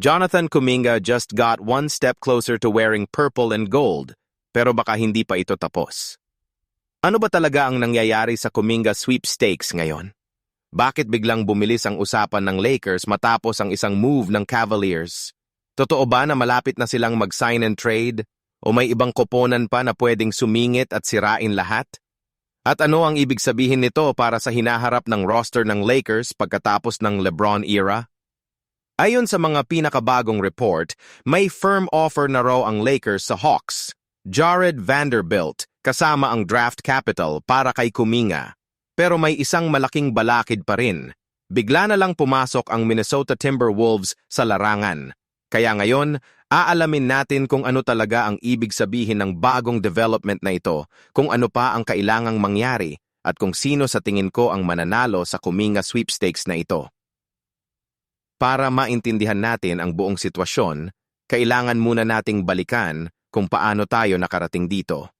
Jonathan Kuminga just got one step closer to wearing purple and gold, pero baka hindi pa ito tapos. Ano ba talaga ang nangyayari sa Kuminga sweepstakes ngayon? Bakit biglang bumilis ang usapan ng Lakers matapos ang isang move ng Cavaliers? Totoo ba na malapit na silang mag-sign and trade? O may ibang koponan pa na pwedeng sumingit at sirain lahat? At ano ang ibig sabihin nito para sa hinaharap ng roster ng Lakers pagkatapos ng LeBron era? Ayon sa mga pinakabagong report, may firm offer na raw ang Lakers sa Hawks, Jared Vanderbilt, kasama ang draft capital para kay Kuminga. Pero may isang malaking balakid pa rin. Bigla na lang pumasok ang Minnesota Timberwolves sa larangan. Kaya ngayon, aalamin natin kung ano talaga ang ibig sabihin ng bagong development na ito, kung ano pa ang kailangang mangyari, at kung sino sa tingin ko ang mananalo sa Kuminga sweepstakes na ito. Para maintindihan natin ang buong sitwasyon, kailangan muna nating balikan kung paano tayo nakarating dito.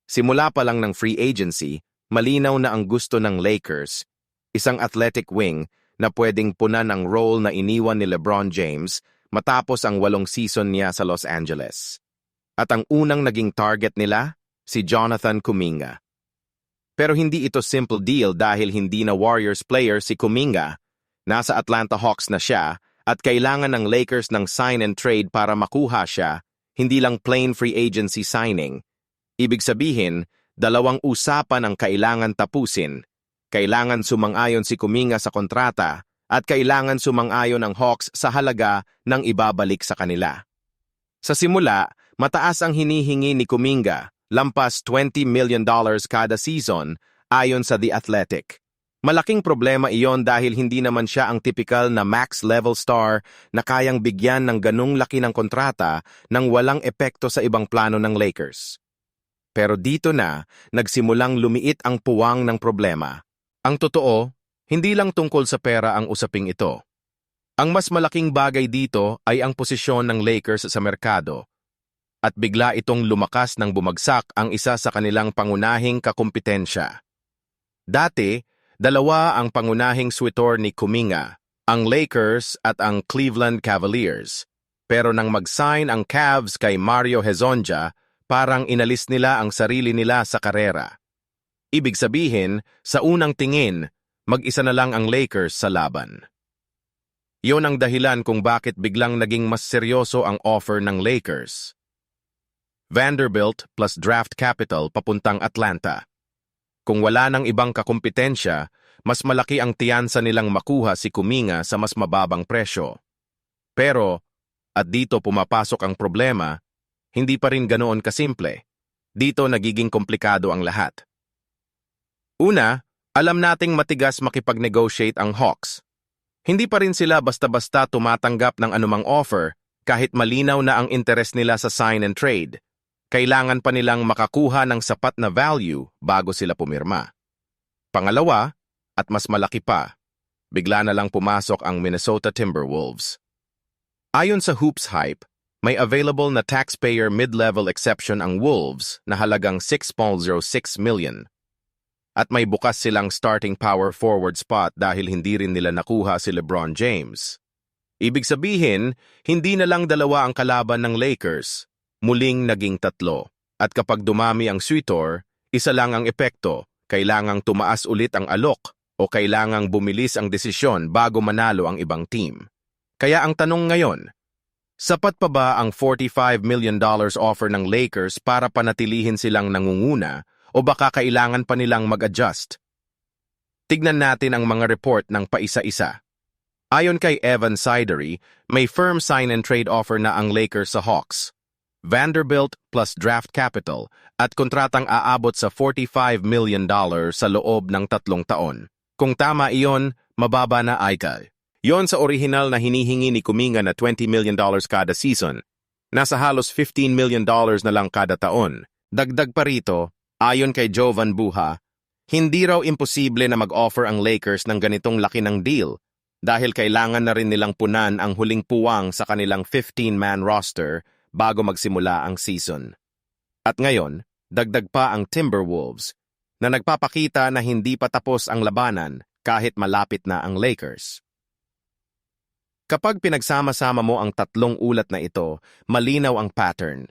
Simula pa lang ng free agency, malinaw na ang gusto ng Lakers, isang athletic wing na pwedeng punan ang role na iniwan ni LeBron James matapos ang 8 season niya sa Los Angeles. At ang unang naging target nila, si Jonathan Kuminga. Pero hindi ito simple deal dahil hindi na Warriors player si Kuminga. Nasa Atlanta Hawks na siya at kailangan ng Lakers ng sign and trade para makuha siya, hindi lang plain free agency signing. Ibig sabihin, dalawang usapan ang kailangan tapusin. Kailangan sumang-ayon si Kuminga sa kontrata at kailangan sumang-ayon ang Hawks sa halaga ng ibabalik sa kanila. Sa simula, mataas ang hinihingi ni Kuminga, lampas $20 million kada season ayon sa The Athletic. Malaking problema iyon dahil hindi naman siya ang typical na max-level star na kayang bigyan ng ganung laki ng kontrata nang walang epekto sa ibang plano ng Lakers. Pero dito na, nagsimulang lumiit ang puwang ng problema. Ang totoo, hindi lang tungkol sa pera ang usaping ito. Ang mas malaking bagay dito ay ang posisyon ng Lakers sa merkado. At bigla itong lumakas nang bumagsak ang isa sa kanilang pangunahing kakumpetensya. Dati, dalawa ang pangunahing suitor ni Kuminga, ang Lakers at ang Cleveland Cavaliers. Pero nang mag-sign ang Cavs kay Mario Hezonja, parang inalis nila ang sarili nila sa karera. Ibig sabihin, sa unang tingin, mag-isa na lang ang Lakers sa laban. Iyon ang dahilan kung bakit biglang naging mas seryoso ang offer ng Lakers. Vanderbilt plus draft capital papuntang Atlanta. Kung wala nang ibang kakumpetensya, mas malaki ang tiyansa nilang makuha si Kuminga sa mas mababang presyo. Pero, at dito pumapasok ang problema, hindi pa rin ganoon kasimple. Dito nagiging komplikado ang lahat. Una, alam nating matigas makipag-negotiate ang Hawks. Hindi pa rin sila basta-basta tumatanggap ng anumang offer kahit malinaw na ang interes nila sa sign and trade. Kailangan pa nilang makakuha ng sapat na value bago sila pumirma. Pangalawa, at mas malaki pa, bigla na lang pumasok ang Minnesota Timberwolves. Ayon sa Hoops Hype, may available na taxpayer mid-level exception ang Wolves na halagang $6.06 million. At may bukas silang starting power forward spot dahil hindi rin nila nakuha si LeBron James. Ibig sabihin, hindi na lang dalawa ang kalaban ng Lakers, muling naging 3. At kapag dumami ang suitor, isa lang ang epekto, kailangang tumaas ulit ang alok o kailangang bumilis ang desisyon bago manalo ang ibang team. Kaya ang tanong ngayon, sapat pa ba ang $45 million offer ng Lakers para panatilihin silang nangunguna o baka kailangan pa nilang mag-adjust? Tignan natin ang mga report ng paisa-isa. Ayon kay Evan Sidery, may firm sign and trade offer na ang Lakers sa Hawks. Vanderbilt plus draft capital at kontratang aabot sa $45 million sa loob ng 3 taon. Kung tama iyon, mababa na Aikal. Yon sa orihinal na hinihingi ni Kuminga na $20 million kada season. Nasa halos $15 million na lang kada taon. Dagdag pa rito, ayon kay Jovan Buha, hindi raw imposible na mag-offer ang Lakers ng ganitong laki ng deal dahil kailangan na rin nilang punan ang huling puwang sa kanilang 15-man roster bago magsimula ang season. At ngayon, dagdag pa ang Timberwolves na nagpapakita na hindi pa tapos ang labanan kahit malapit na ang Lakers. Kapag pinagsama-sama mo ang tatlong ulat na ito, malinaw ang pattern.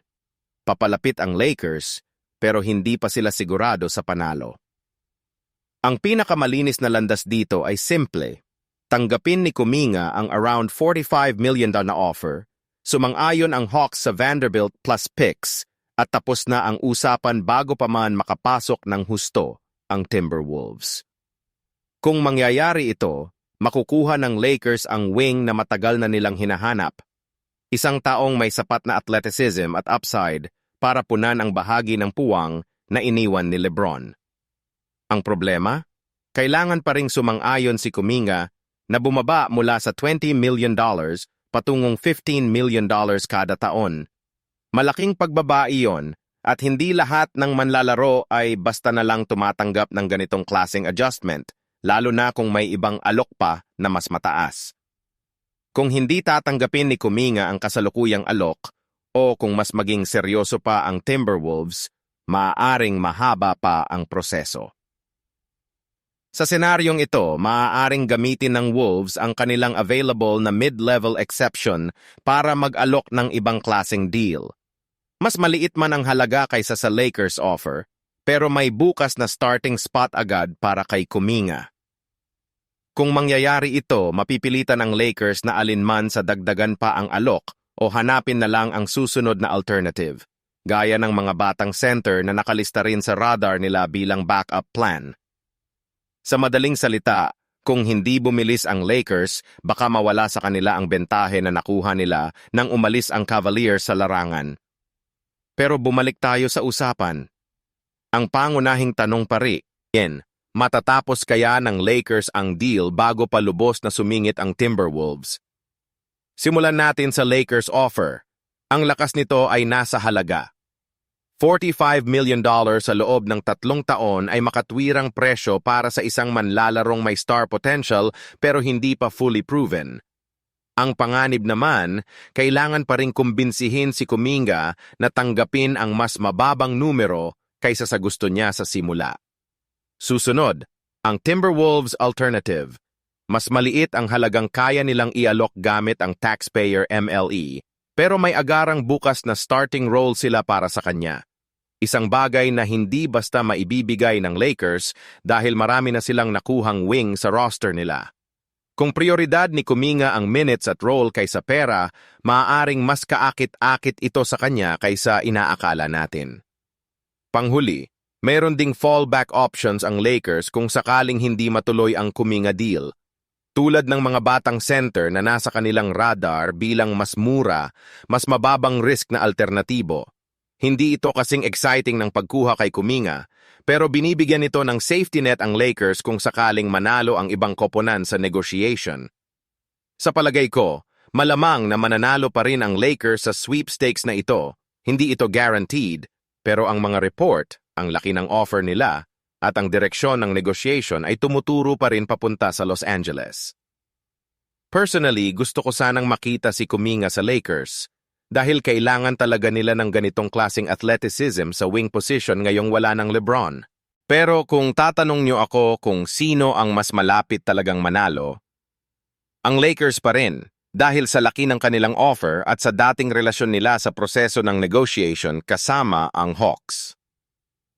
Papalapit ang Lakers, pero hindi pa sila sigurado sa panalo. Ang pinakamalinis na landas dito ay simple. Tanggapin ni Kuminga ang around $45 million na offer, sumang-ayon ang Hawks sa Vanderbilt plus picks, at tapos na ang usapan bago pa man makapasok ng husto ang Timberwolves. Kung mangyayari ito, makukuha ng Lakers ang wing na matagal na nilang hinahanap. Isang taong may sapat na athleticism at upside para punan ang bahagi ng puwang na iniwan ni LeBron. Ang problema? Kailangan pa ring sumang-ayon si Kuminga na bumaba mula sa $20 million patungong $15 million kada taon. Malaking pagbaba iyon at hindi lahat ng manlalaro ay basta na lang tumatanggap ng ganitong klaseng adjustment, lalo na kung may ibang alok pa na mas mataas. Kung hindi tatanggapin ni Kuminga ang kasalukuyang alok o kung mas maging seryoso pa ang Timberwolves, maaaring mahaba pa ang proseso. Sa senaryong ito, maaaring gamitin ng Wolves ang kanilang available na mid-level exception para mag-alok ng ibang klaseng deal. Mas maliit man ang halaga kaysa sa Lakers offer, pero may bukas na starting spot agad para kay Kuminga. Kung mangyayari ito, mapipilitan ang Lakers na alinman sa dagdagan pa ang alok o hanapin na lang ang susunod na alternative, gaya ng mga batang center na nakalista rin sa radar nila bilang backup plan. Sa madaling salita, kung hindi bumilis ang Lakers, baka mawala sa kanila ang bentahe na nakuha nila nang umalis ang Cavaliers sa larangan. Pero bumalik tayo sa usapan. Ang pangunahing tanong pa rin, matatapos kaya ng Lakers ang deal bago pa lubos na sumingit ang Timberwolves? Simulan natin sa Lakers offer. Ang lakas nito ay nasa halaga. $45 million sa loob ng 3 taon ay makatwirang presyo para sa isang manlalarong may star potential pero hindi pa fully proven. Ang panganib naman, kailangan pa rin kumbinsihin si Kuminga na tanggapin ang mas mababang numero kaysa sa gusto niya sa simula. Susunod, ang Timberwolves alternative. Mas maliit ang halagang kaya nilang ialok gamit ang taxpayer MLE, pero may agarang bukas na starting role sila para sa kanya. Isang bagay na hindi basta maibibigay ng Lakers dahil marami na silang nakuhang wing sa roster nila. Kung prioridad ni Kuminga ang minutes at role kaysa pera, maaaring mas kaakit-akit ito sa kanya kaysa inaakala natin. Panghuli, mayroon ding fallback options ang Lakers kung sakaling hindi matuloy ang Kuminga deal. Tulad ng mga batang center na nasa kanilang radar bilang mas mura, mas mababang risk na alternatibo. Hindi ito kasing exciting ng pagkuha kay Kuminga, pero binibigyan ito ng safety net ang Lakers kung sakaling manalo ang ibang koponan sa negotiation. Sa palagay ko, malamang na mananalo pa rin ang Lakers sa sweepstakes na ito. Hindi ito guaranteed, pero ang mga report, ang laki ng offer nila, at ang direksyon ng negotiation ay tumuturo pa rin papunta sa Los Angeles. Personally, gusto ko sanang makita si Kuminga sa Lakers dahil kailangan talaga nila ng ganitong klaseng athleticism sa wing position ngayong wala ng LeBron. Pero kung tatanong niyo ako kung sino ang mas malapit talagang manalo, ang Lakers pa rin dahil sa laki ng kanilang offer at sa dating relasyon nila sa proseso ng negotiation kasama ang Hawks.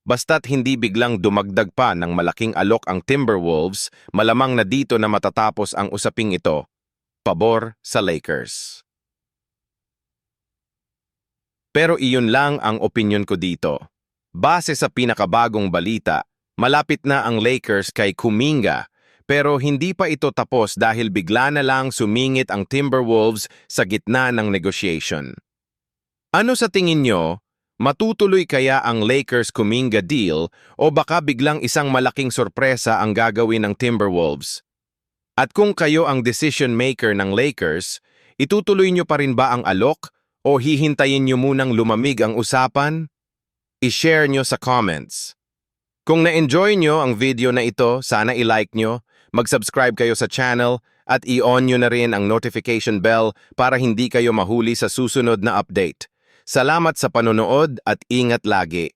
Basta't hindi biglang dumagdag pa ng malaking alok ang Timberwolves, malamang na dito na matatapos ang usaping ito, pabor sa Lakers. Pero iyon lang ang opinyon ko dito. Base sa pinakabagong balita, malapit na ang Lakers kay Kuminga, pero hindi pa ito tapos dahil bigla na lang sumingit ang Timberwolves sa gitna ng negotiation. Ano sa tingin nyo? Matutuloy kaya ang Lakers-Kuminga deal o baka biglang isang malaking sorpresa ang gagawin ng Timberwolves? At kung kayo ang decision maker ng Lakers, itutuloy nyo pa rin ba ang alok o hihintayin nyo munang lumamig ang usapan? I-share nyo sa comments. Kung na-enjoy nyo ang video na ito, sana i-like nyo, mag-subscribe kayo sa channel at i-on nyo na rin ang notification bell para hindi kayo mahuli sa susunod na update. Salamat sa panonood at ingat lagi.